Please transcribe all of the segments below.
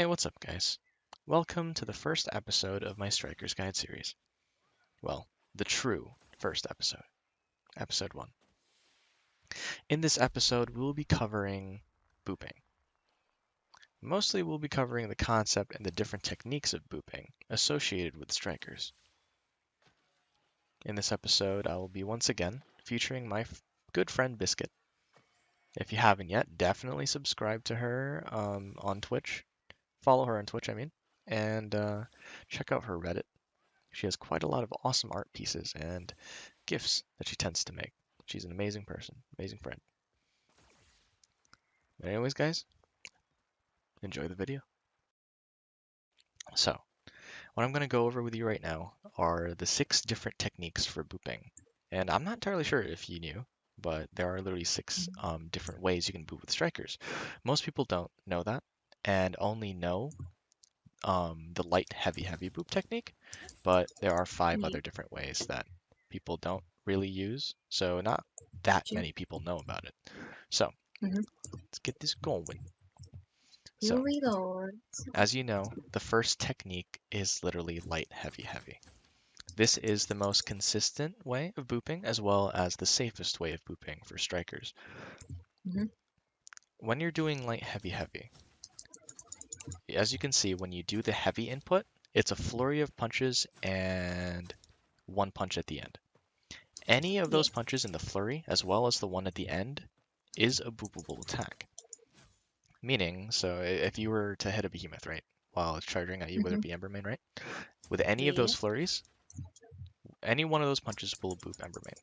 Hey, what's up, guys? Welcome to the first episode of my Striker's Guide series. Well, the true first episode, episode 1. In this episode, we'll be covering booping. Mostly, we'll be covering the concept and the different techniques of booping associated with strikers. In this episode, I will be once again featuring my good friend Biscuit. If you haven't yet, definitely subscribe to her on Twitch. Follow her on Twitch, and check out her Reddit. She has quite a lot of awesome art pieces and gifts that she tends to make. She's an amazing person, amazing friend. But anyways, guys, enjoy the video. So, what I'm going to go over with you right now are the 6 different techniques for booping. And I'm not entirely sure if you knew, but there are literally 6 different ways you can boop with strikers. Most people don't know that and only know the light, heavy boop technique, but there are 5 other different ways that people don't really use, so not that many people know about it. So let's get this going. So, as you know, the first technique is literally light, heavy. This is the most consistent way of booping, as well as the safest way of booping for strikers. When you're doing light, heavy, as you can see, when you do the heavy input, it's a flurry of punches and 1 punch at the end. Any of those punches in the flurry, as well as the one at the end, is a boopable attack. Meaning, so if you were to hit a behemoth, right, while it's charging at you, whether it be Embermane, right, with any of those flurries, any one of those punches will boop Embermane.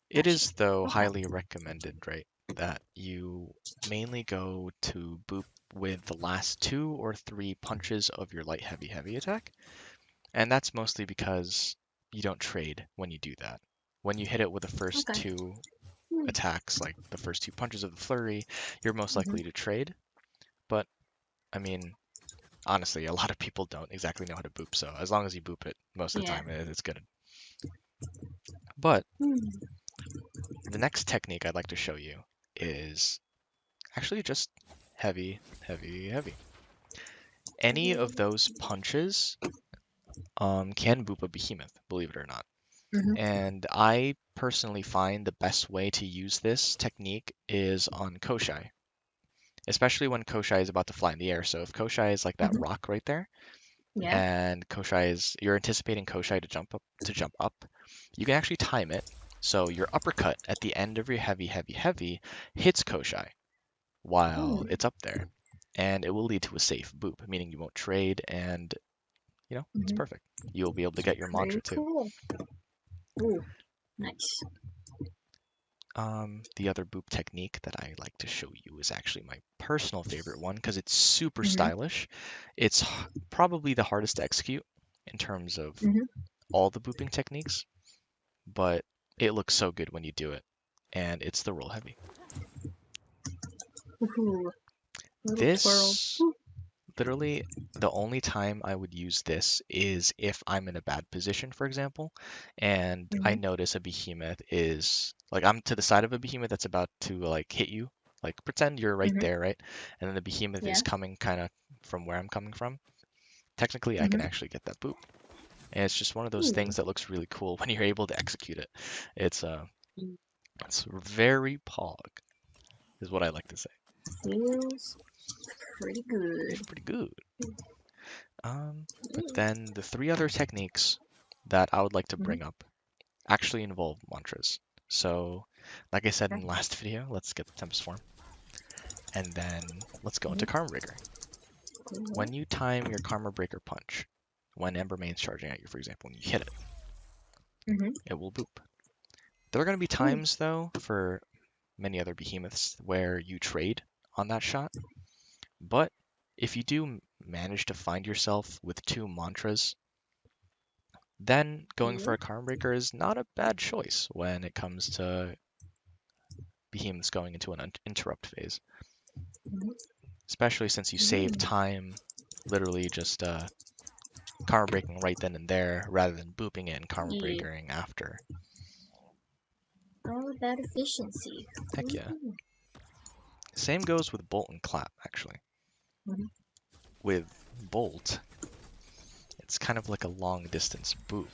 It is, though, highly recommended, right, that you mainly go to boop with the last 2 or 3 punches of your light, heavy attack. And that's mostly because you don't trade when you do that. When you hit it with the first 2 attacks, like the first 2 punches of the flurry, you're most likely to trade. But, I mean, honestly, a lot of people don't exactly know how to boop, so as long as you boop it most of the time, it's good. But the next technique I'd like to show you is actually just heavy. Any of those punches can boop a behemoth, believe it or not. And I personally find the best way to use this technique is on Koshai, especially when Koshai is about to fly in the air. So if Koshai is like that rock right there, and you're anticipating Koshai to jump up, you can actually time it. So your uppercut at the end of your heavy hits Koshai while it's up there, and it will lead to a safe boop, meaning you won't trade, and it's perfect. You'll be able to get your mantra too. Ooh, nice. The other boop technique that I like to show you is actually my personal favorite one because it's super stylish. It's probably the hardest to execute in terms of all the booping techniques, but it looks so good when you do it, and it's the roll heavy. This, literally, the only time I would use this is if I'm in a bad position, for example, and I notice a behemoth is, like, I'm to the side of a behemoth that's about to, like, hit you. Like, pretend you're right there, right? And then the behemoth is coming kind of from where I'm coming from. Technically, I can actually get that boop. And it's just one of those things that looks really cool when you're able to execute it. It's very pog, is what I like to say. Feels pretty good. It's pretty good. But then the 3 other techniques that I would like to bring up actually involve mantras. So, like I said in the last video, let's get the Tempest form. And then let's go into Karma Breaker. When you time your Karma Breaker punch, when Embermane's charging at you, for example, when you hit it, it will boop. There are going to be times, though, for many other behemoths where you trade on that shot. But if you do manage to find yourself with 2 mantras, then going for a Karma Breaker is not a bad choice when it comes to behemoths going into an interrupt phase. Especially since you save time, literally just Karma Breaking right then and there, rather than booping it and Karma Breakering after. All about efficiency. Heck yeah. Same goes with Bolt and Clap, actually. Mhm. With Bolt, it's kind of like a long distance boop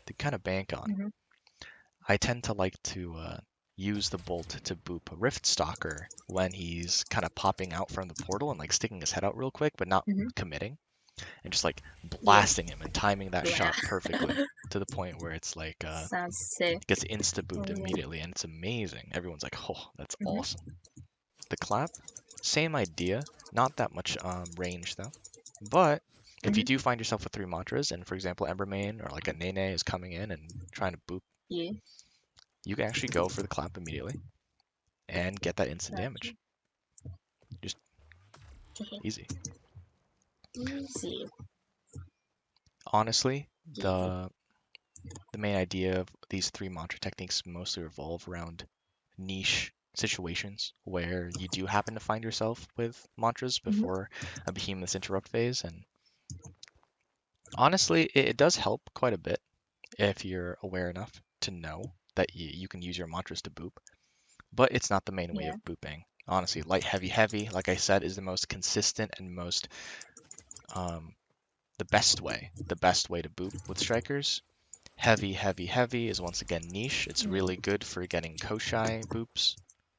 to kind of bank on. Mhm. I tend to like to use the Bolt to boop a Rift Stalker when he's kind of popping out from the portal and like sticking his head out real quick, but not Mhm. committing, and just like Yeah. blasting him and timing that Yeah. shot perfectly to the point where it's like Sounds sick. gets insta Oh booped yeah. immediately, and it's amazing. Everyone's like, oh, that's Mhm. awesome. The clap, same idea, not that much range though. But if you Mhm. do find yourself with three mantras, and for example, Embermane or like a Nene is coming in and trying to boop, Yeah. you can actually go for the clap immediately and get that instant Gotcha. damage. Just easy. Easy. Honestly, Easy. the main idea of these three mantra techniques mostly revolve around niche situations where you do happen to find yourself with mantras Mhm. before a behemoth's interrupt phase. And honestly, it does help quite a bit if you're aware enough to know that you can use your mantras to boop, but it's not the main way Yeah. of booping. Honestly, light, heavy, heavy, like I said, is the most consistent and most um, the best way to boop with strikers. Heavy, heavy, heavy is once again niche. It's Yeah. really good for getting Koshai boops,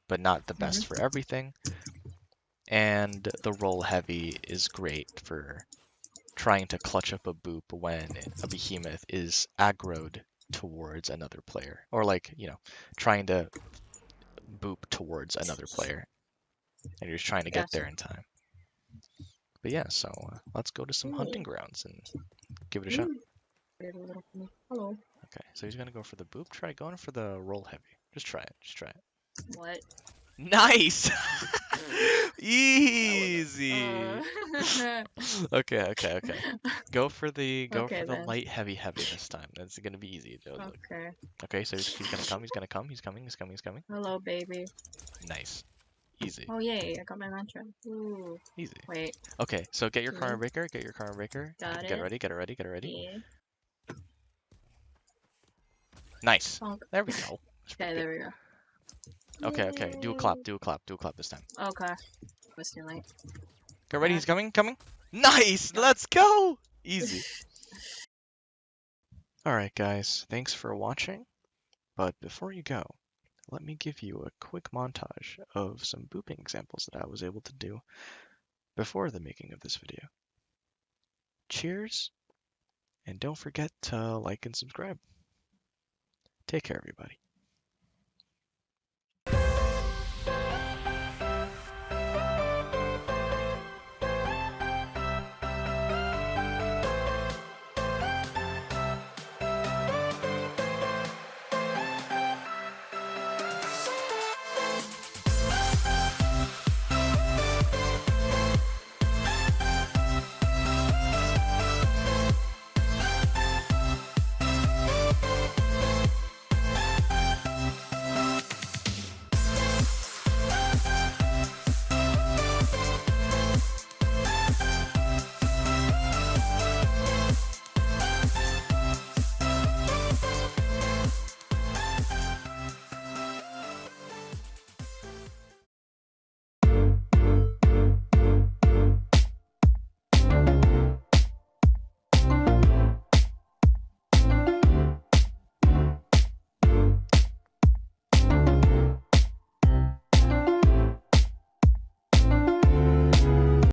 but not the best Mhm. for everything. And the roll heavy is great for trying to clutch up a boop when a behemoth is aggroed towards another player, or like, trying to boop towards another player, and you're just trying to get Gotcha. there in time. But yeah, so let's go to some Yeah. hunting grounds and give it a shot. Ooh. There's a little funny. Hello. Okay, so he's gonna go for the boop. Try going for the roll heavy. Just try it. Just try it. What? Nice! That was Easy. a. Okay, okay, okay. Go for Okay the then. light heavy heavy this time. That's gonna be easy. Look. Okay. Okay, so he's gonna come. He's gonna come. He's coming. He's coming. He's coming. Hello, baby. Nice. Easy. Oh yay! I got my mantra. Ooh. Easy. Wait. Okay, so get your Okay. karma breaker. Get your karma breaker. Got Get it. ready. Get it ready. Get it ready. Yeah. Nice. Okay. There we go. That's pretty Okay. good. There we go. Okay, okay. Do a clap. Yay. Do a clap. Do a clap this time. Okay. Was too late. Get ready. Yeah. He's coming. Coming. Nice. Yep. Let's go. Easy. All right, guys. Thanks for watching. But before you go, let me give you a quick montage of some booping examples that I was able to do before the making of this video. Cheers, and don't forget to like and subscribe. Take care, everybody.